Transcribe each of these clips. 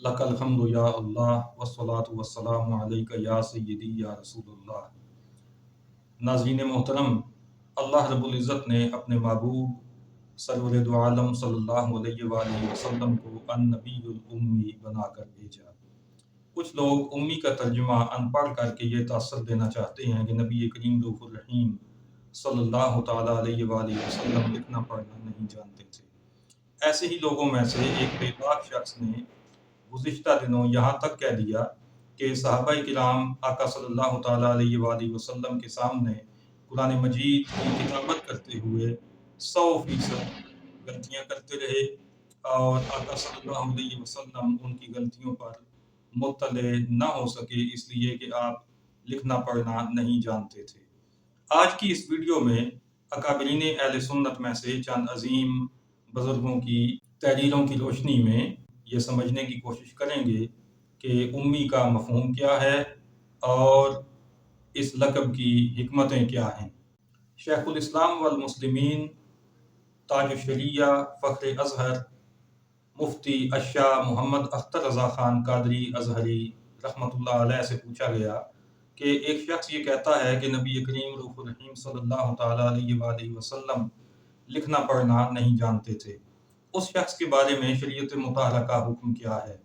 लकल हम्दु या अल्लाह वस्सलातु वस्सलामु अलैका या सय्यदी या रसूल अल्लाह। नाज़रीन मोहतरम, अल्लाह रब्बुल इज़्ज़त ने अपने महबूब सरवर दो आलम सल्लल्लाहु अलैहि वसल्लम को अन-नबीयुल उम्मी बनाकर भेजा। कुछ लोग उम्मी का तर्जुमा अनपढ़ करके ये तासर देना चाहते हैं कि नबी करीम रऊफ़ुर रहीम सल्लल्लाहु ताला अलैहि वसल्लम लिखना पढ़ना नहीं जानते थे। ऐसे ही लोगों में से एक बेबाक शख्स ने गुज़िश्ता दिनों यहाँ तक कह दिया कि सहाबाए किराम आका सल्लल्लाहु ताला अलैहि वसल्लम के सामने कुरान मजीद की किताबत करते हुए 100% गलतियाँ करते रहे और आका सल्लल्लाहु अलैहि वसल्लम उनकी गलतियों पर मुत्तले न हो सके, इसलिए कि आप लिखना पढ़ना नहीं जानते थे। आज की इस वीडियो में अकाबरीन अहले सुन्नत में से चंद अजीम बुजुर्गों की तहरीरों की रोशनी में ये समझने की कोशिश करेंगे कि उम्मी का मफ़हूम क्या है और इस लक़ब की हिकमतें क्या हैं। शेखुल इस्लाम वल मुस्लिमीन ताजुश शरिया फ़ख्र अज़हर मुफ्ती अशाह मोहम्मद अख्तर रज़ा ख़ान कादरी अज़हरी रहमतुल्लाह अलैह से पूछा गया कि एक शख्स ये कहता है कि नबी करीम रऊफ़ुर रहीम सल्लल्लाहु ताला अलैहि वसल्लम लिखना पढ़ना नहीं जानते थे। उस शख्स के बारे में शरीयत मुताहरा का हुक्म क्या है?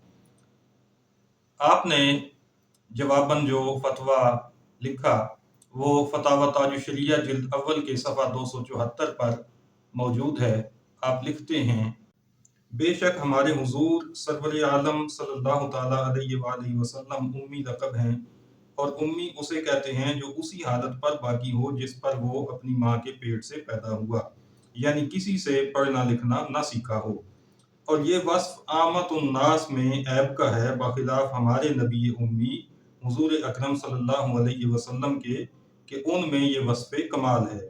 आपने जवाबन जो फतवा लिखा वो फतावा ताजुश शरिया जिल्द अव्वल के सफ़ा 274 पर मौजूद है। आप लिखते हैं, बेशक हमारे हुजूर सरवर आलम सल्लल्लाहु ताला अलैहि वसल्लम उम्मी लक़ब हैं और उम्मी उसे कहते हैं जो उसी हालत पर बाकी हो जिस पर वो अपनी माँ के पेट से पैदा हुआ, यानी किसी से पढ़ना लिखना ना सीखा हो। और ये वस्फ आमतुन्नास में ऐब का है, बखिलाफ हमारे नबी उम्मी हुजूर अकरम सल्लल्लाहु अलैहि वसल्लम के उनमें ये वस्फ़ कमाल है।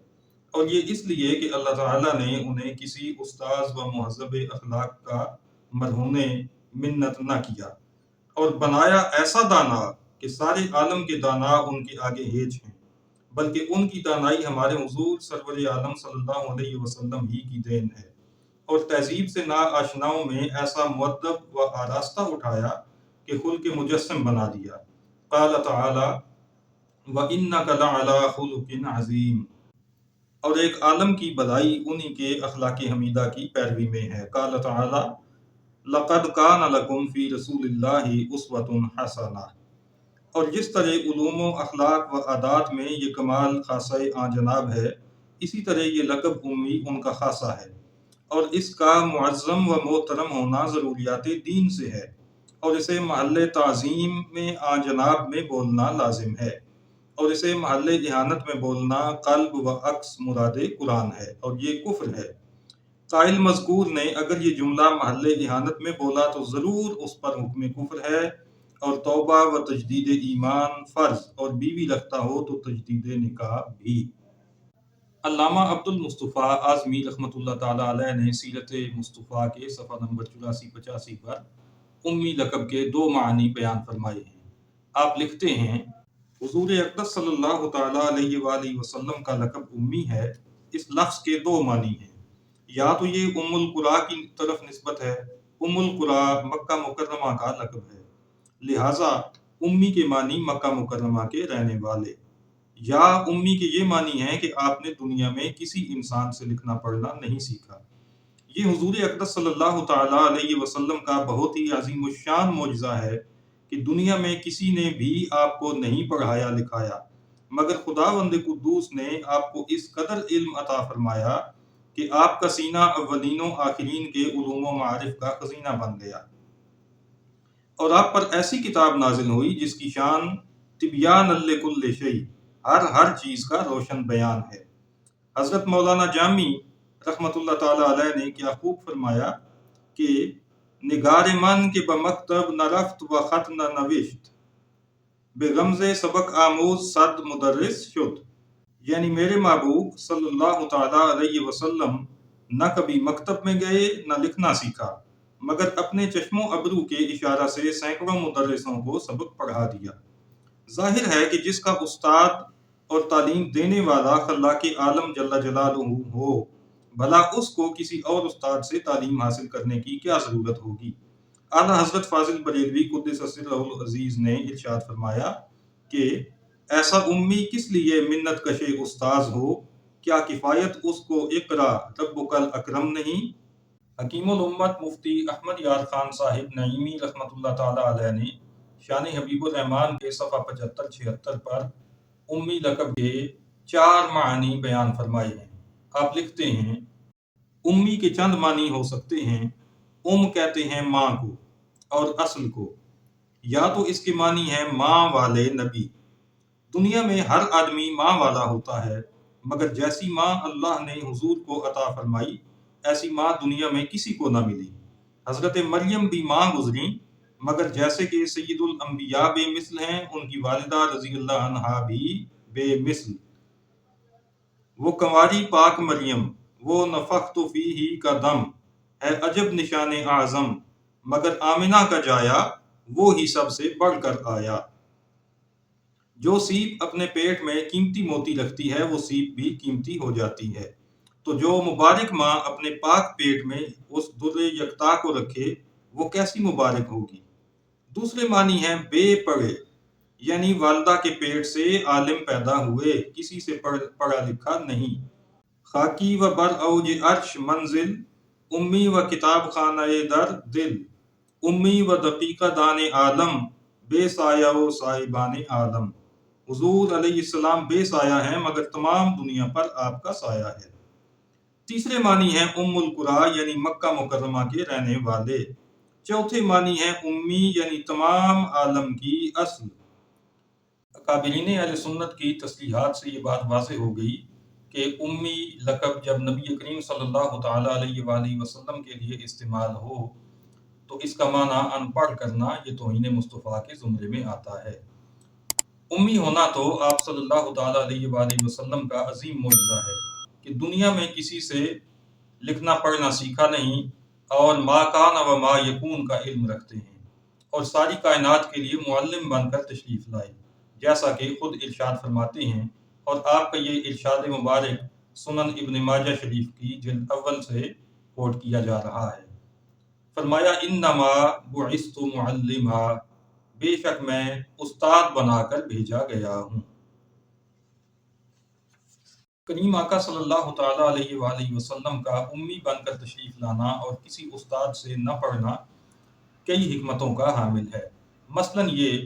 और ये इसलिए कि अल्लाह ताला ने उन्हें किसी उस्ताज़ व मुहज़्ज़ब अखलाक का मरहूने मिन्नत न किया और बनाया ऐसा दाना कि सारे आलम के दाना उनके आगे हेज हैं, बल्कि उनकी दानाई हमारे हुजूर सरवर आलम सल्लल्लाहु अलैहि वसल्लम ही की देन है। और तहजीब से ना आशनाओं में ऐसा मुअद्दब व आरास्ता उठाया कि खुल्क़ मुजस्सम बना दिया। क़ाल तआला व इन्नका लअला खुलुक़िन अज़ीम। और एक आलम की भलाई उन्हीं के अखलाक़ हमीदा की पैरवी में है। क़ाल तआला लक़द कान लकुम फ़ी रसूलिल्लाहि उस्वतुन हसना। और जिस तरह उलूम व अखलाक व आदात में ये कमाल खासा आजनाब है, इसी तरह ये लक़ब उम्मी उनका खासा है और इसका मुअज़्ज़म व मोहतरम होना ज़रूरियात दीन से है और इसे महल ताज़ीम में आजनाब में बोलना लाजिम है और इसे महल इहानत में बोलना क़ल्ब व अक्स मुराद कुरान है और ये कुफ्र है। काइल मज़कूर ने अगर ये जुमला महल इहानत में बोला तो ज़रूर उस पर हुक्म कुफ्र है और तौबा व तजदीद ईमान फ़र्ज और बीवी रखता हो तो तजदीद निकाह भी। अल्लामा अब्दुल मुस्तफ़ा आज़मी रहमतुल्लाह ताला अलैह ने सीरत मुस्तफ़ा के सफ़ा नंबर 84-85 पर उम्मी लक़ब के दो मानी बयान फरमाए हैं। आप लिखते हैं, हुज़ूर अक़दस सल्लल्लाहु ताला अलैहि वसल्लम का लक़ब उम्मी है। इस लफ्ज़ के दो मानी हैं, या तो ये उम्मुल कुरा की तरफ निस्बत है। उम्मुल कुरा मक्का मुकर्रमा का लक़ब है, लिहाजा उम्मी के मानी मक्का मुकर्रमा के रहने वाले, या उम्मी के ये मानी है कि आपने दुनिया में किसी इंसान से लिखना पढ़ना नहीं सीखा। ये हुजूर अक़दस सल्लल्लाहु ताला अलैहि वसल्लम का बहुत ही अज़ीमुश्शान मौजज़ा है कि दुनिया में किसी ने भी आपको नहीं पढ़ाया लिखाया, मगर खुदावंद कुद्दूस ने आपको इस कदर इल्म अता फरमाया कि आपका सीना अव्वलीन आखिरीन के उलूम व मारिफ का खजीना बन गया और आप पर ऐसी किताब नाजिल हुई जिसकी शान तिबियान लिकुल्लि शै, हर चीज़ का रोशन बयान है। हज़रत मौलाना जामी रहमतुल्लाह ताला अलैह ने क्या खूब फरमाया कि निगार मन के बमकतब न रफ्त व ख़त न नविश्त, बेगमज़े सबक आमूज सद मुदर्रिस शुद। यानी मेरे महबूब सल्लल्लाहु ताला अलैहि वसल्लम न कभी मकतब में गए न लिखना सीखा, मगर अपने चश्मो अबरू के इशारा से सैकड़ों मुदर्रिसों को सबक पढ़ा दिया। जाहिर है कि जिसका उस्ताद और तालीम देने वाला खल्लाक़ आलम जल्ला जलालुहु हो, भला उसको किसी और उस्ताद से तालीम हासिल करने की क्या ज़रूरत होगी। आला हजरत फाजिल बरेलवी कुद्दस सिर्रहुल अजीज ने इरशाद फरमाया कि ऐसा उम्मी किस लिए मिन्नत कशे उस्ताज हो, क्या किफ़ायत उसको इकरा रब्बुकल अकरम नहीं। हकीमुल उम्मत मुफ्ती अहमद यार खान साहिब नईमी रहमतुल्लाह ताला अलैह ने शान हबीबुर रहमान के सफ़ा 75-76 पर उम्मी लक़ब के 4 मानी बयान फरमाए हैं। आप लिखते हैं, उम्मी के चंद मानी हो सकते हैं। कहते हैं माँ को और असल को, या तो इसके मानी है माँ वाले नबी। दुनिया में हर आदमी माँ वाला होता है, मगर जैसी माँ अल्लाह ने हुजूर को अता फरमाई ऐसी माँ दुनिया में किसी को ना मिली। हजरत मरियम भी माँ गुजरी, मगर जैसे कि सैयदुल अंबिया बेमिसल हैं, उनकी वालिदा रजी अल्लाह अन्हा भी बेमिसल। वो कंवारी पाक मरियम, वो नफख्तु फीही का दम है अजब निशान आज़म, मगर आमिना का जाया वो ही सबसे बढ़कर आया। जो सीप अपने पेट में कीमती मोती रखती है वो सीप भी कीमती हो जाती है, तो जो मुबारक माँ अपने पाक पेट में उस दुर्रे यकता को रखे वो कैसी मुबारक होगी। दूसरे मानी है बेपढ़े, यानी वालदा के पेट से आलिम पैदा हुए, किसी से पढ़ा लिखा नहीं। खाकी व बर औज अर्श मंजिल, उम्मी व किताब खानाए दर दिल, उम्मी व दकीका दाने आलम, बेसाया व साहिबान आलम। हुजूर अलैहिस्सलाम बेसाया हैं, मगर तमाम दुनिया पर आपका साया है। तीसरे मानी है उम्मुल कुरा, यानी मक्का मुकर्रमा के रहने वाले। चौथे मानी है उम्मी, यानी तमाम आलम की असल। काबिरीन अहले सुन्नत की तस्लीहात से ये बात वाज़ेह हो गई कि उम्मी लक़ब जब नबी करीम सल्लल्लाहु ताला अलैहि वसल्लम के लिए इस्तेमाल हो तो इसका माना अनपढ़ करना ये तौहीन मुस्तफ़ा के ज़ुमरे में आता है। उम्मी होना तो आप सल्लल्लाहु ताला अलैहि वसल्लम का अजीम मौजज़ा है कि दुनिया में किसी से लिखना पढ़ना सीखा नहीं और मा कान व मा यकून का इल्म रखते हैं और सारी कायनात के लिए मुअल्लिम बनकर तशरीफ़ लाए, जैसा कि खुद इरशाद फरमाते हैं। और आपका ये इरशाद मुबारक सुनन इब्न माजा शरीफ की जिल्द अव्वल से कोट किया जा रहा है। फरमाया, इन्नमा बुइस्तु मुअल्लिमा, बेशक मैं उस्ताद बनाकर भेजा गया हूँ। करीम आका सल्लल्लाहु ताला अलैहि वसल्लम का उम्मी बनकर तशरीफ़ लाना और किसी उस्ताद से न पढ़ना कई हिकमतों का हामिल है। मसलन ये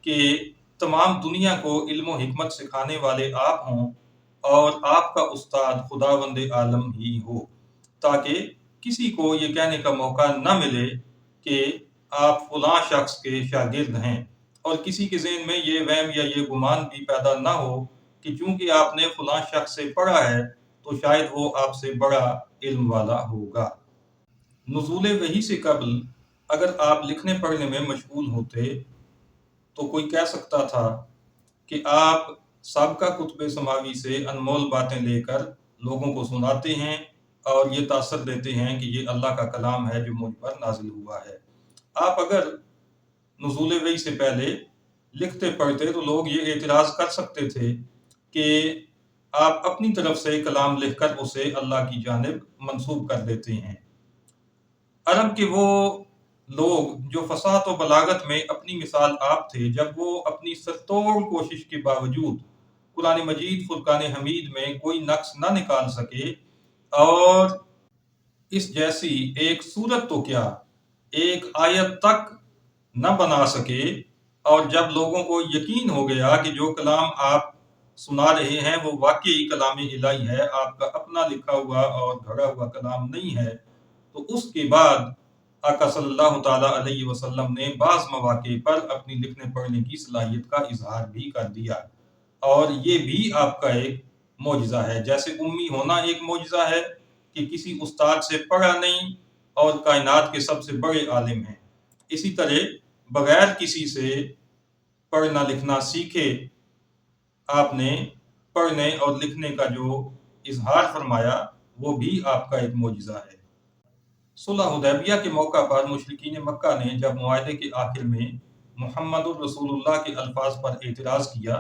कि तमाम दुनिया को इल्म हिकमत सिखाने वाले आप हों और आपका उस्ताद खुदावंद आलम ही हो, ताकि किसी को ये कहने का मौका न मिले कि आप फलां शख्स के शागिर्द हैं और किसी के ज़हन में ये वहम या ये गुमान भी पैदा ना हो कि चूंकि आपने फलां शख्स से पढ़ा है तो शायद वो आपसे बड़ा इल्म वाला होगा। नुज़ूल वही से कबल अगर आप लिखने पढ़ने में मशगूल होते तो कोई कह सकता था कि आप साबका कुतुब समावी से अनमोल बातें लेकर लोगों को सुनाते हैं और ये तासर देते हैं कि ये अल्लाह का कलाम है जो मुझ पर नाजिल हुआ है। आप अगर नुज़ूल वही से पहले लिखते पढ़ते तो लोग ये एतराज़ कर सकते थे कि आप अपनी तरफ से कलाम लिखकर उसे अल्लाह की जानिब मंसूब कर देते हैं। अरब के वो लोग जो फसाहत व बलागत में अपनी मिसाल आप थे, जब वो अपनी सरतोड़ कोशिश के बावजूद कुरान मजीद फुरकान हमीद में कोई नक्स न निकाल सके और इस जैसी एक सूरत तो क्या एक आयत तक न बना सके, और जब लोगों को यकीन हो गया कि जो कलाम आप सुना रहे हैं वो वाकई कलाम इलाही है, आपका अपना लिखा हुआ और घड़ा हुआ कलाम नहीं है, तो उसके बाद आका सल्लल्लाहु ताला अलैहि वसल्लम ने बाज़ मौके पर अपनी लिखने पढ़ने की सलाहियत का इजहार भी कर दिया, और ये भी आपका एक मौजज़ा है। जैसे उम्मी होना एक मौजज़ा है कि किसी उस्ताद से पढ़ा नहीं और कायनात के सबसे बड़े आलिम हैं, इसी तरह बगैर किसी से पढ़ना लिखना सीखे आपने पढ़ने और लिखने का जो इजहार फरमाया वो भी आपका एक मौजज़ा है। सुलह हुदैबिया के मौका पर मुशरिकीन मक्का ने जब मुआहदे के आखिर में मुहम्मदुर रसूलुल्लाह के अल्फाज पर एतराज़ किया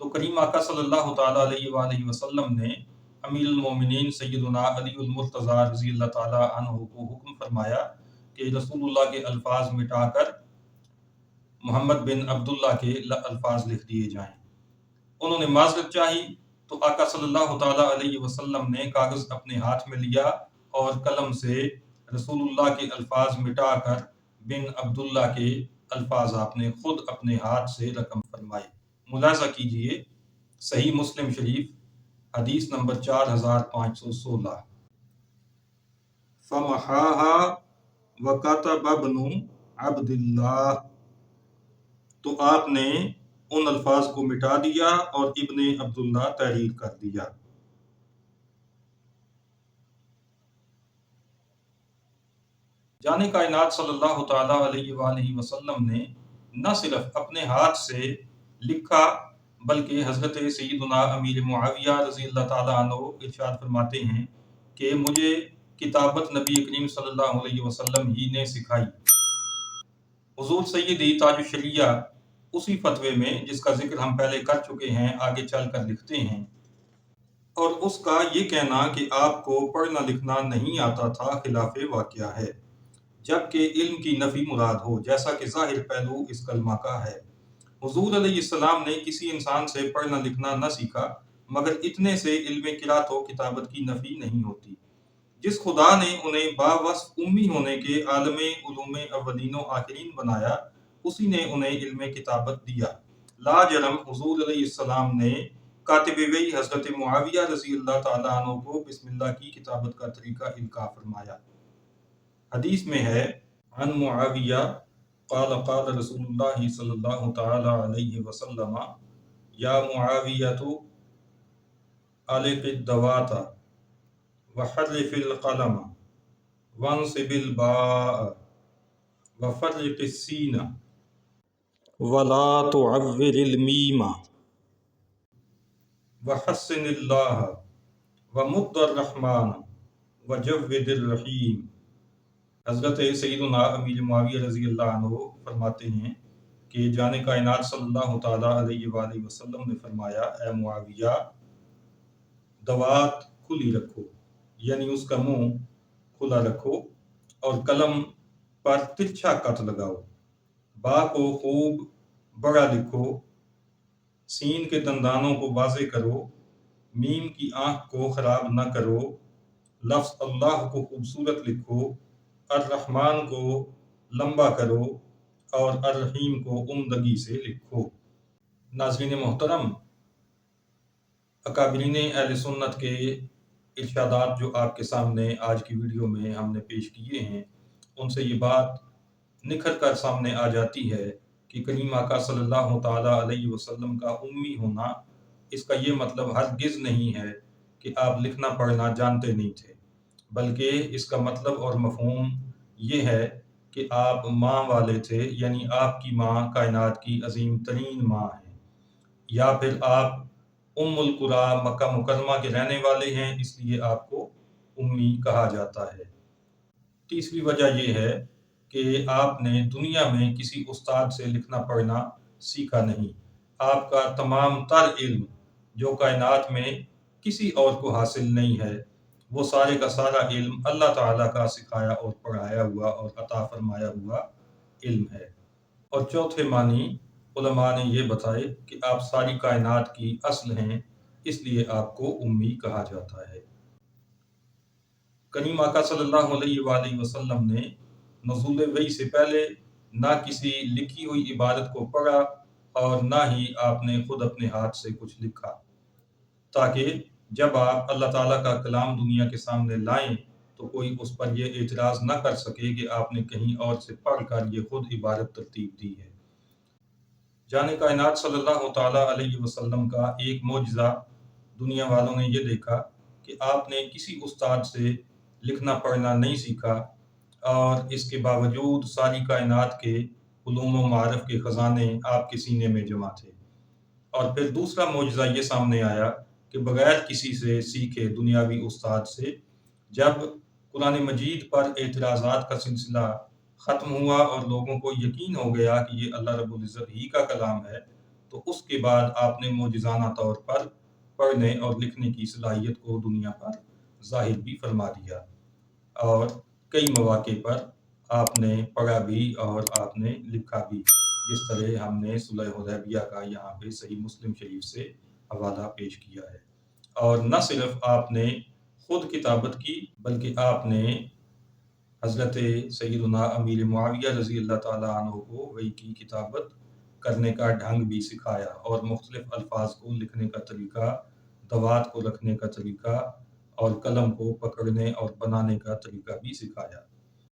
तो करीम आका सल्लल्लाहु ताला अलैहि वसल्लम ने अमीरुल मोमिनीन सय्यदुना अली मुर्तज़ा रज़ियल्लाहु ताला अन्हु को हुक्म फरमाया کہ رسول کے الفاظ مٹا کر محمد بن عبداللہ کے الفاظ لکھ دیے جائیں۔ انہوں نے معذرت چاہی تو آقا صلی اللہ تعالیٰ علیہ وسلم نے کاغذ اپنے ہاتھ میں لیا اور قلم سے رسول اللہ کے الفاظ مٹا کر بن عبداللہ کے الفاظ آپ نے خود اپنے ہاتھ سے رقم فرمائے۔ ملاحظہ کیجئے صحیح مسلم شریف حدیث نمبر 4516۔ فَمَحَاهَا وَكَتَبَ ابْنُ عَبْدِ اللَّهِ، تو آپ نے ان الفاظ کو مٹا دیا اور ابن عبداللہ تحریر کر دیا۔ جان کائنات صلی اللہ تعالیٰ علیہ وآلہ وسلم نے نہ صرف اپنے ہاتھ سے لکھا بلکہ حضرت سیدنا امیر معاویہ رضی اللہ تعالیٰ عنہ ارشاد فرماتے ہیں کہ مجھے کتابت نبی کریم صلی اللہ علیہ وسلم ہی نے سکھائی۔ حضور سیدی تاج الشریعہ اسی فتوے میں جس کا ذکر ہم پہلے کر چکے ہیں آگے چل کر لکھتے ہیں، اور اس کا یہ کہنا کہ آپ کو پڑھنا لکھنا نہیں آتا تھا خلاف واقعہ ہے، جبکہ علم کی نفی مراد ہو، جیسا کہ ظاہر پہلو اس کلمہ کا ہے۔ حضور علیہ السلام نے کسی انسان سے پڑھنا لکھنا نہ سیکھا، مگر اتنے سے علم قرات و کتابت کی نفی نہیں ہوتی۔ جس خدا نے انہیں باوصف امی ہونے کے عالم علوم اولین و آخرین بنایا، اسی نے انہیں علم کتابت دیا۔ لا جرم حضور علیہ السلام نے کاتب وحی حضرت معاویہ رضی اللہ تعالیٰ عنہ کو بسم اللہ کی کتابت کا طریقہ القاء فرمایا۔ حدیث میں ہے عن معاویہ قال قال رسول اللہ صلی اللہ تعالیٰ علیہ وسلم یا معاویۃ علق الدوات وحرف القلم وانصب الباء وفرق السین ولا تعور المیم وحسن اللہ ومد الرحمن وجود الرحیم۔ حضرت سیدنا امیر معاویہ رضی اللہ عنہ فرماتے ہیں کہ جان کائنات صلی اللہ تعالیٰ علیہ وآلہ وسلم نے فرمایا، اے معاویہ دوات کھلی رکھو، یعنی اس کا منہ کھلا رکھو، اور قلم پر ترچھا کٹ لگاؤ، با کو خوب بڑا لکھو، سین کے دندانوں کو واضح کرو، میم کی آنکھ کو خراب نہ کرو، لفظ اللہ کو خوبصورت لکھو، الرحمن کو لمبا کرو اور الرحیم کو عمدگی سے لکھو۔ ناظرین محترم، اکابرین اہل سنت کے ارشادات جو آپ کے سامنے آج کی ویڈیو میں ہم نے پیش کیے ہیں، ان سے یہ بات نکھر کر سامنے آ جاتی ہے کہ کریم آقا صلی اللہ تعالیٰ علیہ وسلم کا امی ہونا، اس کا یہ مطلب ہرگز نہیں ہے کہ آپ لکھنا پڑھنا جانتے نہیں تھے، بلکہ اس کا مطلب اور مفہوم یہ ہے کہ آپ ماں والے تھے، یعنی آپ کی ماں کائنات کی عظیم ترین ماں ہیں، یا پھر آپ ام القریٰ مکہ مکرمہ کے رہنے والے ہیں، اس لیے آپ کو امی کہا جاتا ہے۔ تیسری وجہ یہ ہے کہ آپ نے دنیا میں کسی استاد سے لکھنا پڑھنا سیکھا نہیں۔ آپ کا تمام تر علم جو کائنات میں کسی اور کو حاصل نہیں ہے، وہ سارے کا سارا علم اللہ تعالیٰ کا سکھایا اور پڑھایا ہوا اور عطا فرمایا ہوا علم ہے۔ اور چوتھے معنی علماء نے یہ بتائے کہ آپ ساری کائنات کی اصل ہیں، اس لیے آپ کو امی کہا جاتا ہے۔ کریم آقا صلی اللہ علیہ وآلہ وسلم نے نزول وحی سے پہلے نہ کسی لکھی ہوئی عبارت کو پڑھا اور نہ ہی آپ نے خود اپنے ہاتھ سے کچھ لکھا، تاکہ جب آپ اللہ تعالیٰ کا کلام دنیا کے سامنے لائیں تو کوئی اس پر یہ اعتراض نہ کر سکے کہ آپ نے کہیں اور سے پڑھ کر یہ خود عبارت ترتیب دی ہے۔ جان کائنات صلی اللہ تعالیٰ علیہ وسلم کا ایک معجزہ دنیا والوں نے یہ دیکھا کہ آپ نے کسی استاد سے لکھنا پڑھنا نہیں سیکھا، اور اس کے باوجود ساری کائنات کے علوم و معارف کے خزانے آپ کے سینے میں جمع تھے۔ اور پھر دوسرا معجزہ یہ سامنے آیا کہ بغیر کسی سے سیکھے دنیاوی استاد سے جب قرآن مجید پر اعتراضات کا سلسلہ ختم ہوا اور لوگوں کو یقین ہو گیا کہ یہ اللہ رب العزت ہی کا کلام ہے، تو اس کے بعد آپ نے معجزانہ طور پر پڑھنے اور لکھنے کی صلاحیت کو دنیا پر ظاہر بھی فرما دیا، اور کئی مواقع پر آپ نے پڑھا بھی اور آپ نے لکھا بھی، جس طرح ہم نے صلح حدیبیہ کا یہاں پہ صحیح مسلم شریف سے حوالہ پیش کیا ہے۔ اور نہ صرف آپ نے خود کتابت کی بلکہ آپ نے حضرت سیدنا امیر معاویہ رضی اللہ تعالیٰ عنہ کو وحی کی کتابت کرنے کا ڈھنگ بھی سکھایا اور مختلف الفاظ کو لکھنے کا طریقہ، دوات کو رکھنے کا طریقہ اور قلم کو پکڑنے اور بنانے کا طریقہ بھی سکھایا۔